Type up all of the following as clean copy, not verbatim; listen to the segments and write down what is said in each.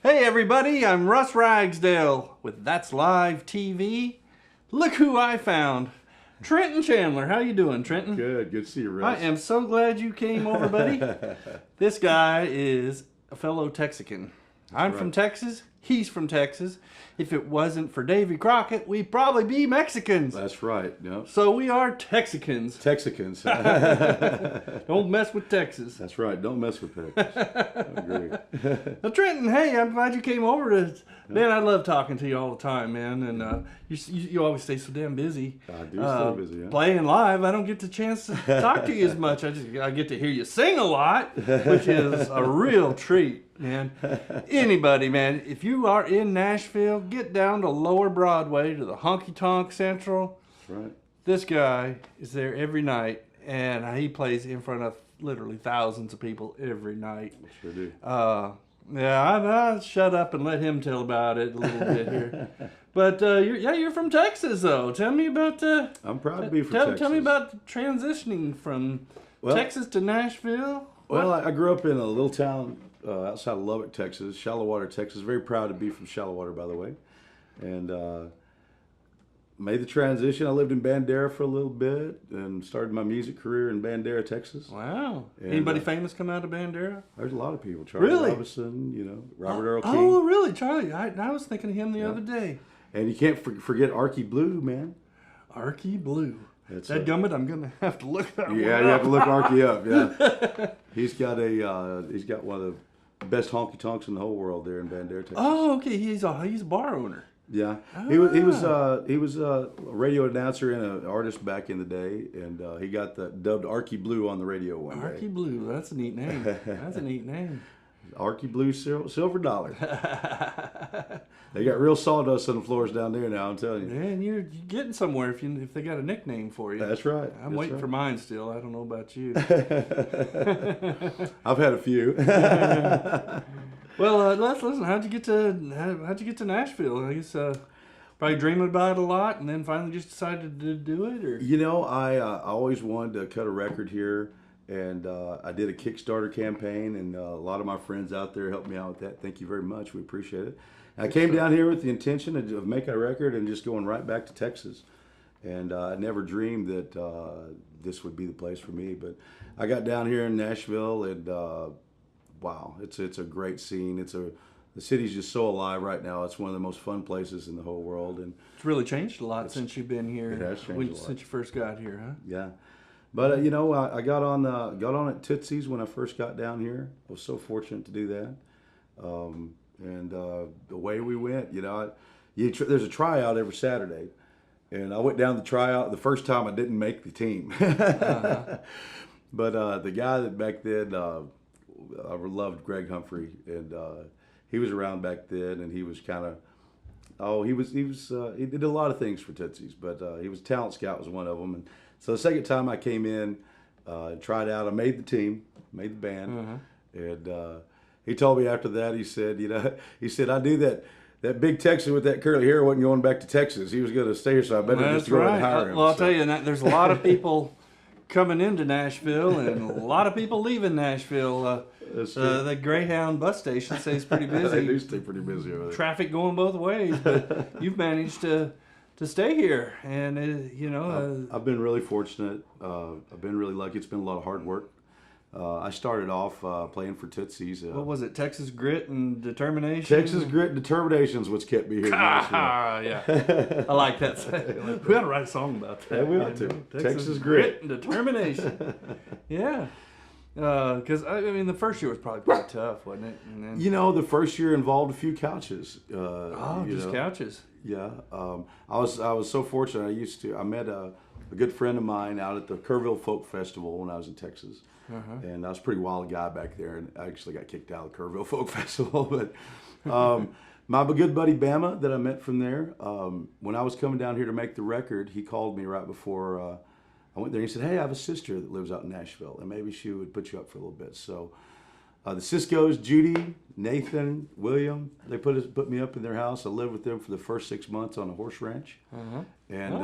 Hey everybody, I'm Russ Ragsdale with That's Live TV. Look who I found. Trenton Chandler. How you doing, Trenton? Good to see you, Russ. I am so glad you came over, buddy. This guy is a fellow Texican. I'm from Texas. He's from Texas. If it wasn't for Davy Crockett, we'd probably be Mexicans. That's right. Yep. So we are Texicans. Texicans. Don't mess with Texas. That's right. Don't mess with Texas. I agree. Well, Trenton, hey, I'm glad you came over to. Man, I love talking to you all the time, man. And you always stay so damn busy. I do stay busy. Yeah. Playing live, I don't get the chance to talk to you as much. I get to hear you sing a lot, which is a real treat. Man, anybody, man, if you are in Nashville, get down to Lower Broadway to the Honky Tonk Central. That's right. This guy is there every night, and he plays in front of literally thousands of people every night. I sure do. Yeah, I'll shut up and let him tell about it a little bit here. But you're from Texas, though. Tell me about. I'm proud to be from Texas. Tell me about transitioning from Texas to Nashville. Well, I grew up in a little town outside of Lubbock, Texas, Shallowater, Texas. Very proud to be from Shallowater, by the way. And made the transition. I lived in Bandera for a little bit and started my music career in Bandera, Texas. Wow. And, Anybody famous come out of Bandera? There's a lot of people. Charlie Really? Robinson, Robert Earl King. Oh, really, Charlie? I was thinking of him the other day. And you can't forget Arky Blue, man. Arky Blue. That's That gummit, I'm gonna have to look that one Yeah, up. you have to look Arky up. Yeah, he's got one of the best honky tonks in the whole world there in Bandera, Texas. Oh, okay. He's a bar owner. Yeah, he was a radio announcer and an artist back in the day, and he got dubbed Arky Blue on the radio one day. Arky Blue. That's a neat name. That's a neat name. Arky Blue Silver Dollar. They got real sawdust on the floors down there now, I'm telling you. Man, you're getting somewhere if they got a nickname for you. That's right. I'm waiting for mine still. I don't know about you. I've had a few. Well, let's listen. How'd you get to Nashville? I guess probably dreaming about it a lot, and then finally just decided to do it. Or I always wanted to cut a record here, and I did a Kickstarter campaign, and a lot of my friends out there helped me out with that. Thank you very much. We appreciate it. I came down here with the intention of making a record and just going right back to Texas. And I never dreamed that this would be the place for me. But I got down here in Nashville, and wow, it's a great scene. The city's just so alive right now. It's one of the most fun places in the whole world. And it's really changed a lot since you've been here. It has changed a lot. Since you first got here, huh? Yeah. But I got on at Tootsie's when I first got down here. I was so fortunate to do that. And away we went. There's a tryout every Saturday, and I went down the tryout. The first time I didn't make the team, but the guy that back then I loved, Greg Humphrey, and he was around back then, and he was kind of he did a lot of things for Tootsie's, but he was talent scout was one of them. And so the second time I came in, tried out, I made the team, made the band, and. He told me after that, he said, I knew that big Texan with that curly hair wasn't going back to Texas. He was going to stay here, so I better just go and hire him. Well, I'll tell you, there's a lot of people coming into Nashville and a lot of people leaving Nashville. The Greyhound bus station stays pretty busy. They do stay pretty busy over there. Traffic going both ways, but you've managed to stay here. And, I've been really fortunate. I've been really lucky. It's been a lot of hard work. I started off playing for Tootsie's. What was it? Texas Grit and Determination? Texas Grit and Determination is what's kept me here. Yeah. I like that. We ought to write a song about that. Yeah, we ought to. Texas Grit and Determination. Yeah. Because, the first year was probably pretty tough, wasn't it? And then, the first year involved a few couches. Couches. Yeah. I was so fortunate. I met a good friend of mine out at the Kerrville Folk Festival when I was in Texas. And I was a pretty wild guy back there, and I actually got kicked out of the Kerrville Folk Festival. But my good buddy Bama that I met from there, when I was coming down here to make the record, he called me right before I went there. He said, "Hey, I have a sister that lives out in Nashville, and maybe she would put you up for a little bit." So the Cisco's, Judy, Nathan, William, they put me up in their house. I lived with them for the first 6 months on a horse ranch, and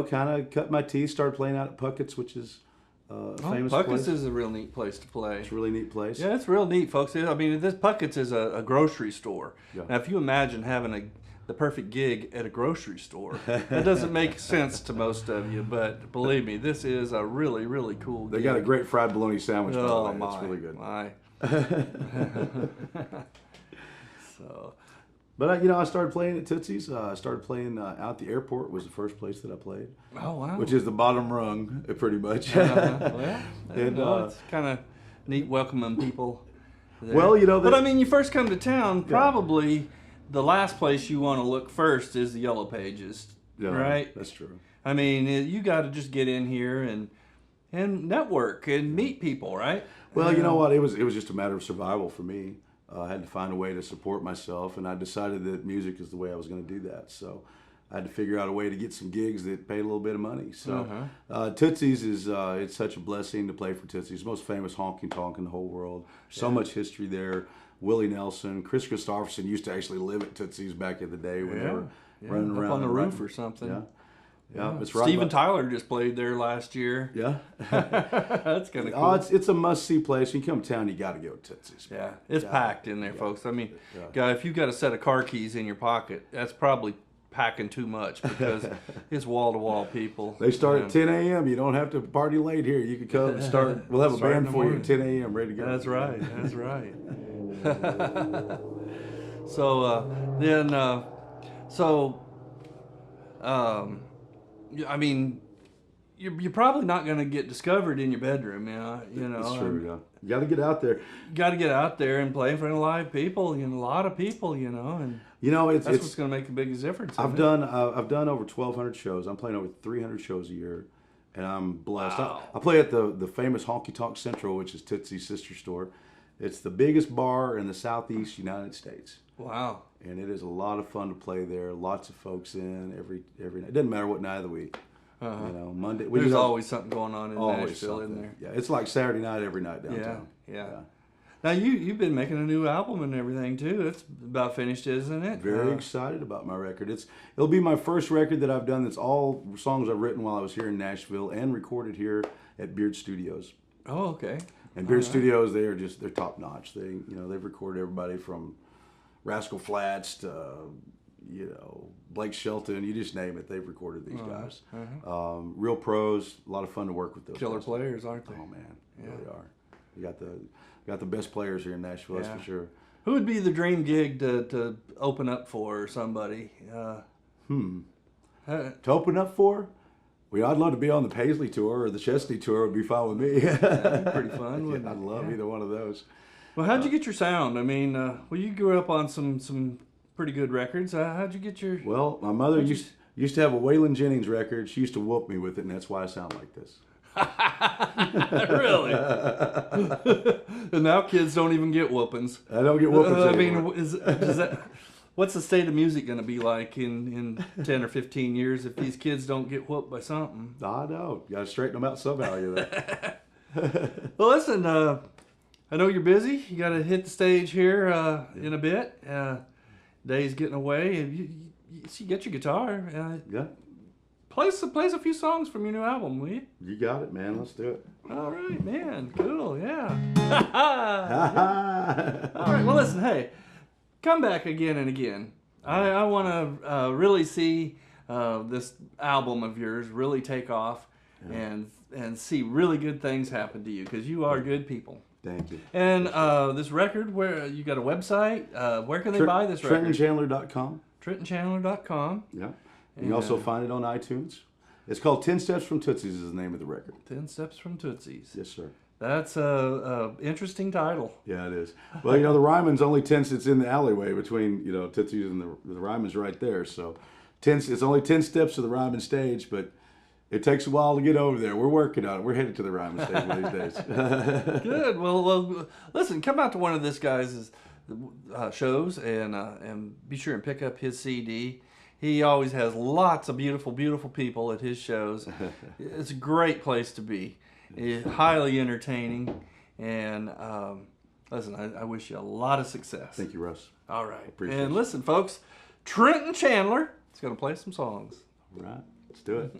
kind of cut my teeth, started playing out at Puckett's, which is famous Puckett's place. is a real neat place to play. It's a really neat place. Yeah, it's real neat, folks. I mean, this Puckett's is a grocery store. Yeah. Now, if you imagine having the perfect gig at a grocery store, that doesn't make sense to most of you. But believe me, this is a really, really cool gig. They got a great fried bologna sandwich. By the Oh way. my! It's really good. My. So. But I started playing at Tootsie's. I started playing out at the airport. Was the first place that I played. Oh wow! Which is the bottom rung, pretty much. Well, And, it's kind of neat welcoming people there. Well, but I mean, you first come to town, probably the last place you want to look first is the Yellow Pages, right? That's true. I mean, you got to just get in here and network and meet people, right? Well, you know what? It was just a matter of survival for me. I had to find a way to support myself, and I decided that music is the way I was going to do that. So I had to figure out a way to get some gigs that paid a little bit of money. So Tootsie's is it's such a blessing to play for Tootsie's. It's the most famous honky tonk in the whole world. So much history there. Willie Nelson, Chris Christopherson used to actually live at Tootsie's back in the day when they were running up around on the roof or something. Yeah, it's right. Steven Tyler just played there last year. Yeah, that's kind of cool. Oh, it's a must-see place. When you come to town, you got to go to Tootsie's. Yeah, it's packed in there, folks. I mean, if you've got a set of car keys in your pocket, that's probably packing too much because it's wall-to-wall people. They start at 10 a.m. You don't have to party late here. You can come and start. We'll have a band for you at 10 a.m. ready to go. That's right. That's right. So I mean, you're probably not going to get discovered in your bedroom, you know. That's true. Yeah. You got to get out there. You got to get out there and play in front of live people, a lot of people, and it's what's going to make the biggest difference. I've done over 1,200 shows. I'm playing over 300 shows a year, and I'm blessed. Wow. I play at the famous Honky Tonk Central, which is Tootsie's sister store. It's the biggest bar in the Southeast United States. Wow. And it is a lot of fun to play there. Lots of folks in every night. It doesn't matter what night of the week. Monday. There's always something going on in Nashville, isn't there? Yeah, it's like Saturday night every night downtown. Yeah. Now you've been making a new album and everything too. It's about finished, isn't it? Very excited about my record. It'll be my first record that I've done. That's all songs I've written while I was here in Nashville and recorded here at Beard Studios. Oh, okay. And Beard Studios, they're top notch. They've recorded everybody from Rascal Flatts to Blake Shelton, you just name it. They've recorded these guys. Real pros, a lot of fun to work with those Killer guys. players, aren't they? Oh man, they really are. You got the best players here in Nashville, that's for sure. Who would be the dream gig to open up for somebody? To open up for? Well, I'd love to be on the Paisley tour or the Chesney tour. Would be fine with me. That'd be pretty fun. Wouldn't I'd love either one of those. Well, how'd you get your sound? I mean, you grew up on some pretty good records. How'd you get your? Well, my mother used to have a Waylon Jennings record. She used to whoop me with it, and that's why I sound like this. Really? And now kids don't even get whoopings. I don't get whoopings anymore. What's the state of music going to be like in 10 or 15 years if these kids don't get whooped by something? I know. You got to straighten them out somehow, Well, listen, I know you're busy. You got to hit the stage here in a bit. Day's getting away. You get your guitar. Play a few songs from your new album, will you? You got it, man. Let's do it. All right, man. Cool, yeah. All right, well, listen, hey, come back again and again. I want to really see this album of yours really take off and see really good things happen to you because you are good people. Thank you. And this record, where you got a website? Where can they buy this record? TrentonChandler.com. TrentonChandler.com. Yeah. You can also find it on iTunes. It's called 10 Steps from Tootsie's is the name of the record. 10 Steps from Tootsie's. Yes, sir. That's a interesting title. Yeah, it is. Well, the Ryman's only 10 steps in the alleyway between, Tootsie's and the Ryman's right there. So it's only 10 steps to the Ryman stage, but it takes a while to get over there. We're working on it. We're headed to the Ryman stage one of these days. Good. Well, listen, come out to one of this guy's shows and be sure and pick up his CD. He always has lots of beautiful, beautiful people at his shows. It's a great place to be. It's highly entertaining. And listen, I wish you a lot of success. Thank you, Russ. All right. And listen, folks, Trenton Chandler is going to play some songs. All right. Let's do it.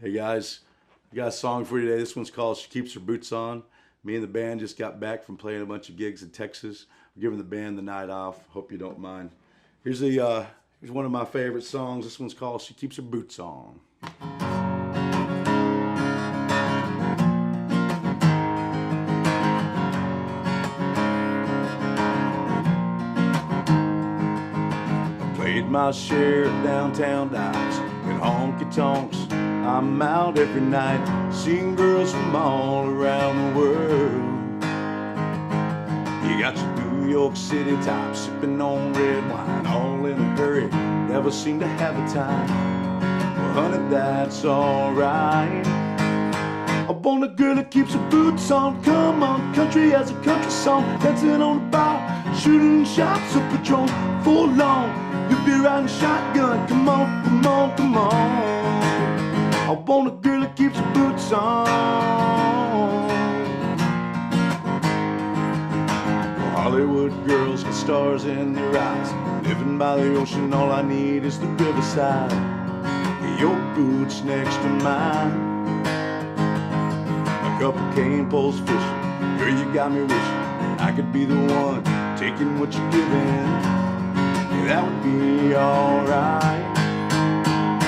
Hey guys, I got a song for you today. This one's called She Keeps Her Boots On. Me and the band just got back from playing a bunch of gigs in Texas. We're giving the band the night off. Hope you don't mind. Here's one of my favorite songs. This one's called She Keeps Her Boots On. Played my share of downtown dives and honky tonks. I'm out every night, seeing girls from all around the world. You got your New York City type, sipping on red wine, all in a hurry, never seem to have the time. Well, honey, that's alright. I want a girl that keeps her boots on. Come on, country has a country song, dancing on the bar, shooting shots of Patron full long. You'll be riding shotgun, come on, come on, come on. I want a girl that keeps her boots on. Hollywood girls got stars in their eyes, living by the ocean, all I need is the riverside. Your boots next to mine, a couple cane poles fishing, girl, you got me wishing I could be the one taking what you're giving. That would be alright.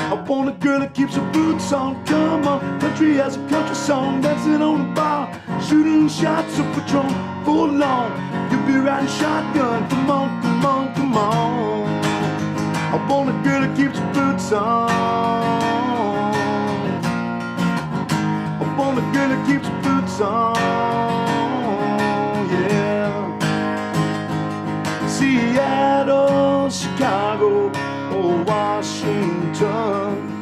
I want a girl that keeps her boots on. Come on, country has a country song, dancing on the bar, shooting shots of Patron full long. You'll be riding shotgun, come on, come on, come on. I want a girl that keeps her boots on. I want a girl that keeps her boots on, yeah. Seattle, Chicago, or Washington,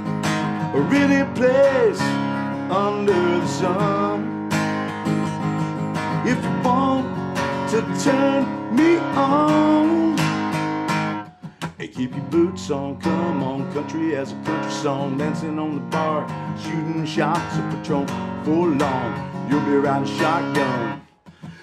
or any place under the sun. If you want to turn me on, hey, keep your boots on, come on, country has a country song, dancing on the bar, shooting shots of Patron full long. You'll be riding shotgun.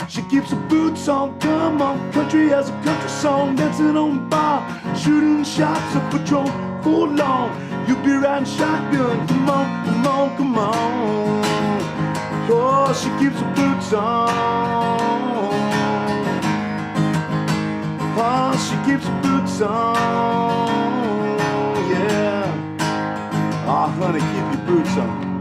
She keeps her boots on, come on, country has a country song, dancing on the bar, shooting shots of Patron full long. You'll be riding shotgun, come on, come on, come on. Oh, she keeps her boots on. Oh, she keeps her boots on, yeah. Oh, honey, keep your boots on.